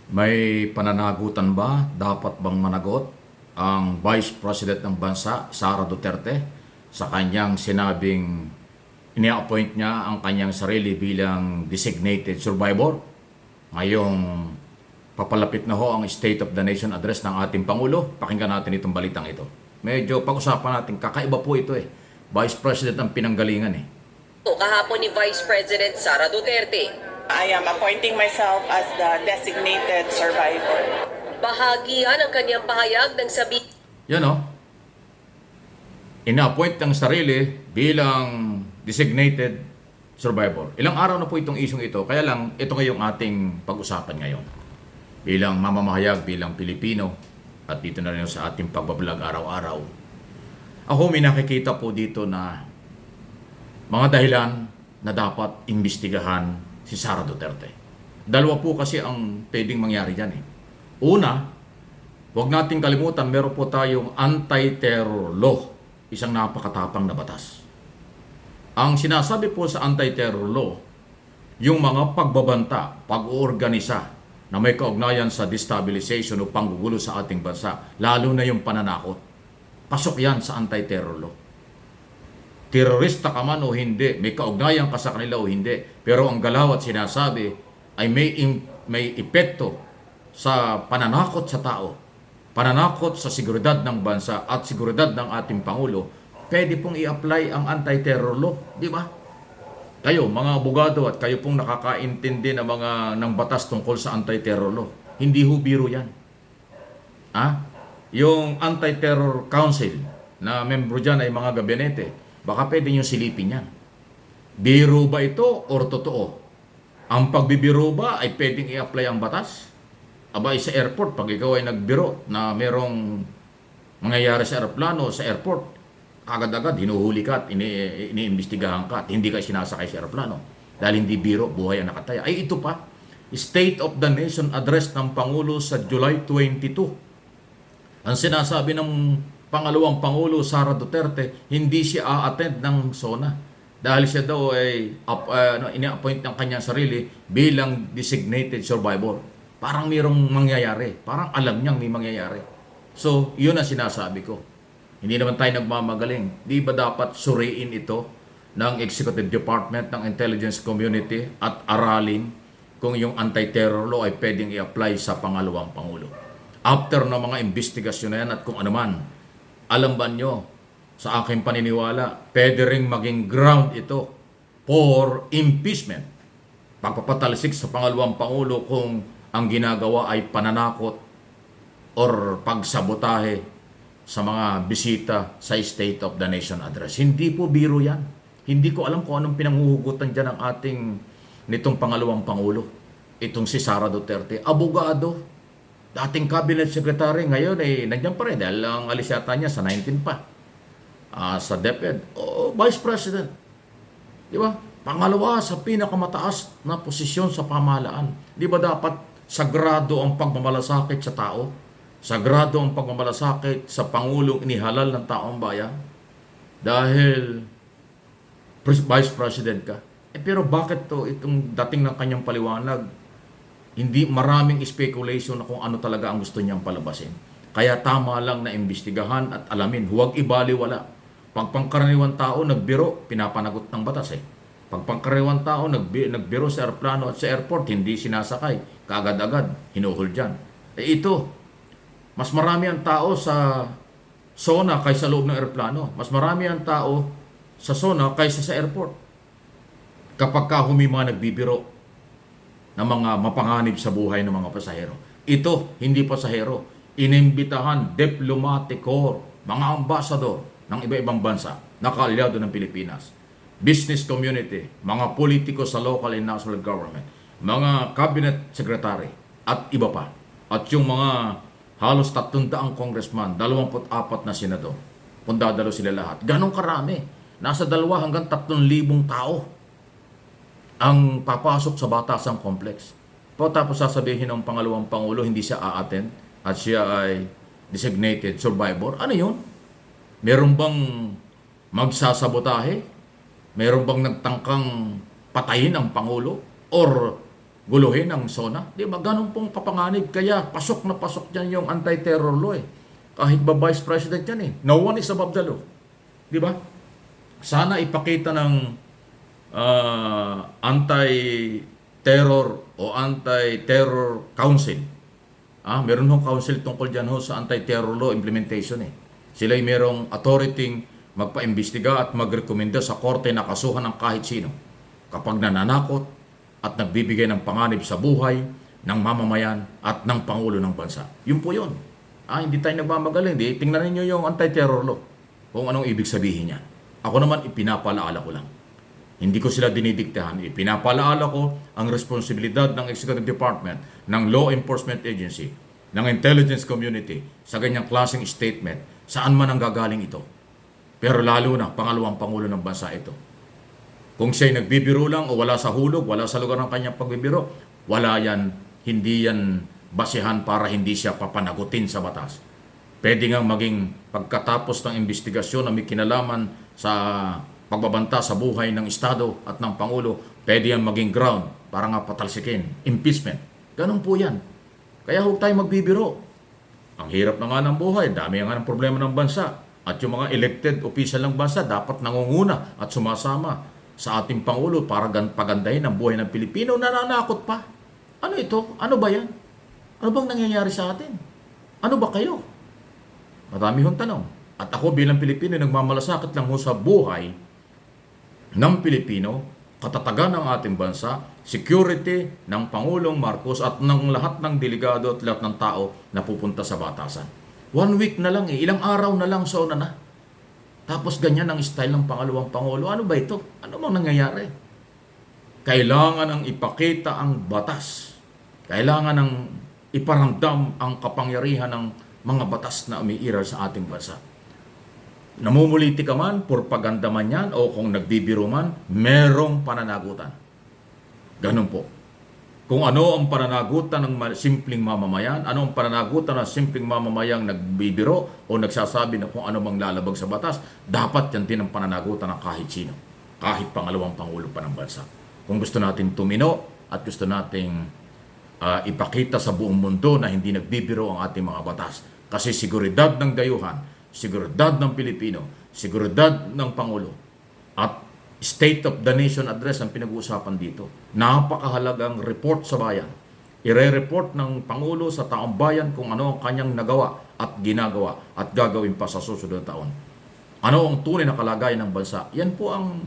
May pananagutan ba? Dapat bang managot ang Vice President ng bansa, Sara Duterte, sa kanyang sinabing ini-appoint niya ang kanyang sarili bilang designated survivor? Ngayong papalapit na ho ang State of the Nation address ng ating Pangulo, pakinggan natin itong balitang ito. Medyo pag-usapan natin, kakaiba po ito eh. Vice President ang pinanggalingan eh. Kahapon ni Vice President Sara Duterte. I am appointing myself as the designated survivor. Bahagi yan ang kanyang pahayag ng Yan o. Ina-appoint ng sarili bilang designated survivor. Ilang araw na po itong isyong ito, kaya lang ito ngayong ating pag-usapan ngayon. Bilang mamamahayag, bilang Pilipino, at dito na rin sa ating pagbablog araw-araw. Ako may nakikita po dito na mga dahilan na dapat imbestigahan si Sara Duterte. Dalawa po kasi ang pwedeng mangyari dyan eh. Una, huwag nating kalimutan, meron po tayong anti-terror law, isang napakatapang na batas. Ang sinasabi po sa anti-terror law, yung mga pagbabanta, pag-uorganisa na may kaugnayan sa destabilization o panggugulo sa ating bansa, lalo na yung pananakot. Pasok yan sa anti-terror law. Terorista ka man o hindi, may kaugnayan ka sa kanila o hindi, pero ang galaw at sinasabi ay may epekto sa pananakot sa tao, pananakot sa seguridad ng bansa at seguridad ng ating Pangulo, pwede pong i-apply ang anti-terror law, di ba? Kayo, mga abogado, at kayo pong nakakaintindi ng batas tungkol sa anti-terror law. Hindi ho biro yan. Yung Anti-Terror Council na membro dyan ay mga gabinete, baka pwede nyo silipin yan. Biro ba ito or totoo? Ang pagbibiro ba ay pwedeng i-apply ang batas? Aba, sa airport, pag ikaw ay nagbiro na merong mangyayari sa aeroplano, sa airport, agad-agad hinuhuli ka at iniimbestigahan ka at hindi ka sinasakay sa aeroplano. Dahil hindi biro, buhay ang nakataya. Ay ito pa, State of the Nation address ng Pangulo sa July 22. Ang sinasabi ng pangalawang Pangulo, Sara Duterte, hindi siya a-attend ng SONA dahil siya daw ay ina-appoint ng kanyang sarili bilang designated survivor. Parang mayroong mangyayari. Parang alam niyang may mangyayari. So, yun ang sinasabi ko. Hindi naman tayo nagmamagaling. Di ba dapat suriin ito ng Executive Department ng Intelligence Community at aralin kung yung anti-terror law ay pwedeng i-apply sa pangalawang Pangulo? After na mga investigasyon na yan at kung ano man, alam ba nyo, sa aking paniniwala, pwede ring maging ground ito for impeachment. Pagpapatalsik sa pangalawang Pangulo kung ang ginagawa ay pananakot or pagsabotahe sa mga bisita sa State of the Nation address. Hindi po biro yan. Hindi ko alam kung anong pinanghuhugutan dyan ng ating nitong pangalawang Pangulo. Itong si Sara Duterte, abogado, dating cabinet secretary, ngayon ay nandiyan pa rin dahil ang alis yata niya sa 19 pa. Sa DepEd, Vice President. Di ba? Pangalawa sa pinakamataas na posisyon sa pamahalaan. Di ba dapat sagrado ang pagmamalasakit sa tao? Sagrado ang pagmamalasakit sa Pangulong inihalal ng taong bayan? Dahil Vice President ka. Pero bakit itong dating ng kanyang paliwanag, hindi maraming speculation na kung ano talaga ang gusto niyang palabasin. Kaya tama lang na imbestigahan at alamin, huwag ibaliwala. Pag pangkaraniwang tao nagbiro, pinapanagot ng batas eh. Pag pangkaraniwang tao nagbiro sa aeroplano at sa airport, hindi sinasakay, kaagad-agad, hinuhol dyan. Ito, mas marami ang tao sa SONA kaysa loob ng aeroplano. Mas marami ang tao sa SONA kaysa sa airport. Kapag ka mga nagbibiro ng mga mapanganib sa buhay ng mga pasahero. Ito, hindi pasahero. Inimbitahan, diplomatic corps, mga ambasador ng iba-ibang bansa na kaalyado ng Pilipinas. Business community, mga politiko sa local and national government, mga cabinet secretary, at iba pa. At yung mga halos 300 congressman, 24 na senador, kung dadalo sila lahat. Ganong karami. Nasa 2 hanggang 3,000 tao ang papasok sa Batasan Complex. Tapos sasabihin ng pangalawang Pangulo, hindi siya a-attend at siya ay designated survivor. Ano yun? Meron bang magsasabotahe? Meron bang nagtangkang patayin ang Pangulo? Or guluhin ang SONA. Di ba? Ganun pong kapanganib. Kaya pasok na pasok dyan yung anti-terror law eh. Kahit ba Vice President yan eh. No one is above the law. Di ba? Sana ipakita ng anti-terror o anti-terror council. Meron hong council tungkol dyan ho sa anti-terror law implementation eh. Sila'y merong authority magpa-imbestiga at magrekomenda sa korte na kasuhan ng kahit sino kapag nananakot at nagbibigay ng panganib sa buhay ng mamamayan at ng Pangulo ng bansa. Yun po yun. Hindi tayo nagmamagaling. Tingnan ninyo yung anti-terror law kung anong ibig sabihin niya. Ako naman ipinapalaala ko lang. Hindi ko sila dinidiktahan. Ipinapalaala ko ang responsibilidad ng Executive Department, ng Law Enforcement Agency, ng Intelligence Community sa ganyang klaseng statement, saan man ang gagaling ito. Pero lalo na, pangalawang Pangulo ng bansa ito. Kung siya'y nagbibiro lang o wala sa hulog, wala sa lugar ng kanyang pagbibiro, wala yan, hindi yan basihan para hindi siya papanagutin sa batas. Pwede nga maging pagkatapos ng investigasyon na may kinalaman sa pagbabanta sa buhay ng Estado at ng Pangulo, pwede yan maging ground para nga patalsikin. Impeachment. Ganun po yan. Kaya huwag tayo magbibiro. Ang hirap na nga ng buhay, dami nga ng problema ng bansa. At yung mga elected official ng bansa dapat nangunguna at sumasama sa ating Pangulo para pagandahin ang buhay ng Pilipino. Nananakot pa. Ano ito? Ano ba yan? Ano bang nangyayari sa atin? Ano ba kayo? Marami hong tanong. At ako bilang Pilipino, nagmamalasakit lang ho sa buhay ng Pilipino, katatagan ng ating bansa, security ng Pangulong Marcos at ng lahat ng delegado at lahat ng tao na pupunta sa batasan. 1 week na lang ilang araw na lang SONA na. Tapos ganyan ang style ng pangalawang Pangulo. Ano ba ito? Ano bang nangyayari? Kailangan ang ipakita ang batas. Kailangan ang iparamdam ang kapangyarihan ng mga batas na umiiral sa ating bansa. Namumuliti ka man, propaganda man yan, o kung nagbibiro man, merong pananagutan. Ganun po. Kung ano ang pananagutan ng simpleng mamamayan, ano ang pananagutan ng simpleng mamamayang nagbibiro o nagsasabi na kung ano mang lalabag sa batas, dapat yan din ang pananagutan ng kahit sino. Kahit pangalawang Pangulo pa ng bansa. Kung gusto natin tumino at gusto nating ipakita sa buong mundo na hindi nagbibiro ang ating mga batas. Kasi seguridad ng dayuhan, seguridad ng Pilipino, seguridad ng Pangulo, at State of the Nation Address ang pinag-uusapan dito. Napakahalagang report sa bayan. Ire-report ng Pangulo sa taong bayan kung ano ang kanyang nagawa at ginagawa at gagawin pa sa susunod na taon. Ano ang tunay na kalagayan ng bansa? Yan po ang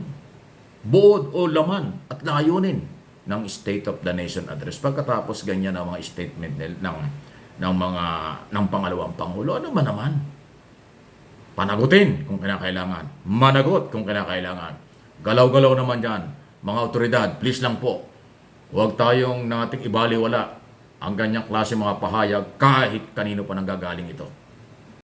buod o laman at layunin ng State of the Nation Address. Pagkatapos ganyan ang mga statement ng pangalawang Pangulo, ano man naman? Panagutin kung kinakailangan. Managot kung kinakailangan. Galaw-galaw naman yan. Mga otoridad, please lang po. Huwag tayong nating ibaliwala ang ganyang klase mga pahayag kahit kanino pa nanggagaling ito.